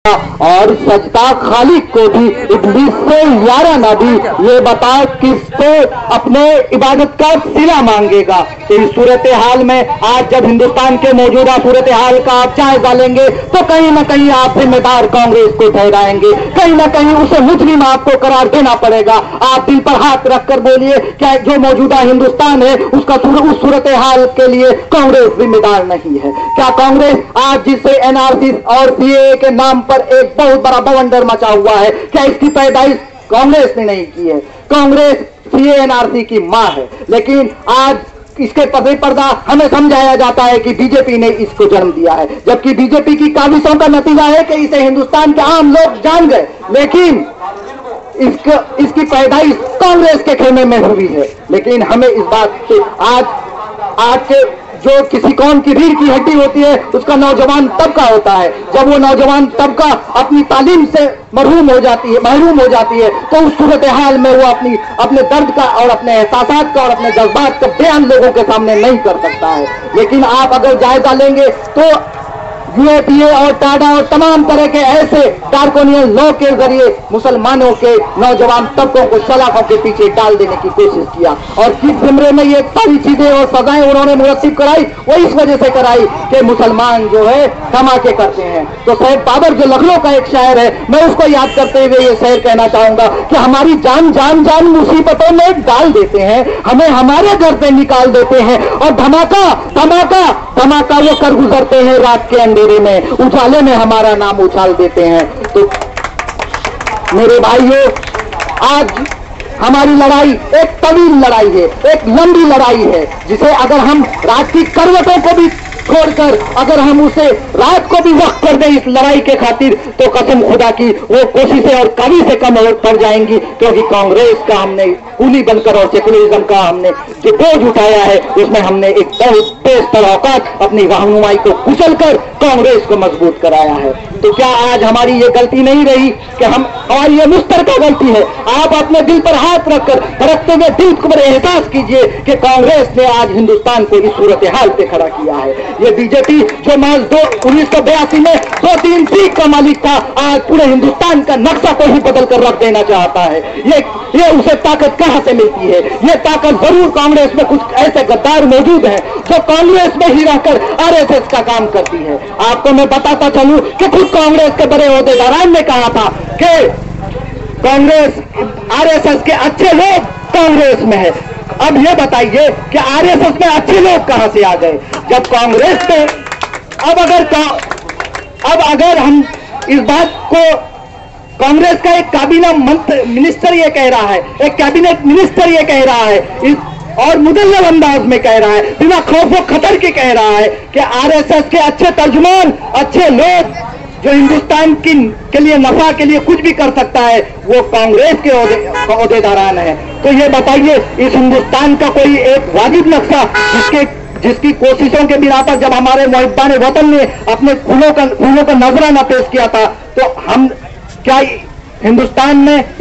और सजदा खालिक को भी इब्लीस से यारा ना भी, ये बता किसको अपने इबादत का सिला मांगेगा। तो इस सूरत हाल में आज जब हिंदुस्तान के मौजूदा सूरत हाल का आप जायजा लेंगे तो कहीं ना कहीं आप जिम्मेदार कांग्रेस को ठहराएंगे, कहीं ना कहीं उसे मुजरिम आपको करार देना पड़ेगा। आप दिल पर हाथ रखकर बोलिए, क्या जो मौजूदा हिंदुस्तान है उसका उस सूरत हाल के लिए कांग्रेस जिम्मेदार नहीं है? क्या कांग्रेस आज जिससे एनआरसी और सीएए के नाम पर एक बहुत बड़ा बवंडर मचा हुआ है, क्या इसकी पैदाइश कांग्रेस ने नहीं की है? कांग्रेस सीएए एनआरसी की मां है, लेकिन आज इसके पर्दे पर्दा हमें समझाया जाता है कि बीजेपी ने इसको जन्म दिया है, जबकि बीजेपी की काविशों का नतीजा है कि इसे हिंदुस्तान के आम लोग जान गए, लेकिन इसकी पैदाइश कांग्रेस के खेमे में हुई है। लेकिन हमें इस बात से आज के जो किसी कौम की रीढ़ की हड्डी होती है उसका नौजवान तबका होता है, जब वो नौजवान तबका अपनी तालीम से महरूम हो जाती है तो उस सूरत हाल में वो अपने दर्द का और अपने एहसासात का और अपने जज्बात का बयान लोगों के सामने नहीं कर सकता है। लेकिन आप अगर जायजा लेंगे तो यूएपीए और टाडा और तमाम तरह के ऐसे डार्कोनियन लॉ के जरिए मुसलमानों के नौजवान तबकों को सलाखों के पीछे डाल देने की कोशिश किया, और किस जिम्रे में ये सारी चीजें और सजाएं उन्होंने मुरत्तिब कराई, वो इस वजह से कराई कि मुसलमान जो है धमाके करते हैं। तो सैयद बाबर जो लखनऊ का एक शायर है, मैं उसको याद करते हुए ये शेर कहना चाहूंगा कि हमारी जान जान जान मुसीबतों में डाल देते हैं, हमें हमारे घर से निकाल देते हैं, और धमाका धमाका धमाका वो कर गुजरते हैं रात के अंधेरे में, उजाले में हमारा नाम उछाल देते हैं। तो मेरे भाइयों, आज हमारी लड़ाई एक तवील लड़ाई है, एक लंबी लड़ाई है, जिसे अगर हम रात की करवटों को भी छोड़कर अगर हम उसे रात को भी वक्त कर दें इस लड़ाई के खातिर, तो कसम खुदा की वो कोशिशें और कभी से कम पड़ जाएंगी, क्योंकि कांग्रेस का हमने कूली बनकर और सेकुलरिज्म का हमने जो बोझ उठाया है उसमें हमने एक बहुत तेज तौकात अपनी रहनुमाई को कुचलकर कांग्रेस को मजबूत कराया है। तो क्या आज हमारी ये गलती नहीं रही कि हमारी ये मुश्तरका गलती है? आप अपने दिल पर हाथ रखकर धड़कते हुए दिल को एहसास कीजिए कि कांग्रेस ने आज हिंदुस्तान को इस सूरत हाल पे खड़ा किया है। ये बीजेपी जो मार्च 1982 में 2-3 सीट का मालिक था, आज पूरे हिंदुस्तान का नक्शा को ही बदल कर रख देना चाहता है। ये उसे ताकत कहां से मिलती है? ये ताकत जरूर कांग्रेस में कुछ ऐसे गद्दार मौजूद हैं जो कांग्रेस में ही रहकर आरएसएस का काम करती है। आपको मैं बताता चलूं कि खुद कांग्रेस के बड़े ओहदेदारान ने कहा था कि कांग्रेस आरएसएस के अच्छे लोग कांग्रेस में है। अब ये बताइए कि आरएसएस में अच्छे लोग कहां से आ गए जब कांग्रेस में? अब अगर हम इस बात को कांग्रेस का एक काबीना मिनिस्टर ये कह रहा है, एक कैबिनेट मिनिस्टर ये कह रहा है और मुदल्लल अंदाज में कह रहा है, बिना खौफ व खतर के कह रहा है कि आरएसएस के अच्छे तर्जुमान, अच्छे लोग जो हिंदुस्तान के लिए नफा के लिए कुछ भी कर सकता है वो कांग्रेस के ओहदेदारान है। तो ये बताइए, इस हिंदुस्तान का कोई एक वाजिब नक्शा जिसकी कोशिशों के बिना पर जब हमारे मुहिब्बान वतन ने अपने खूनों का नजराना पेश किया था, तो हम क्या हिंदुस्तान में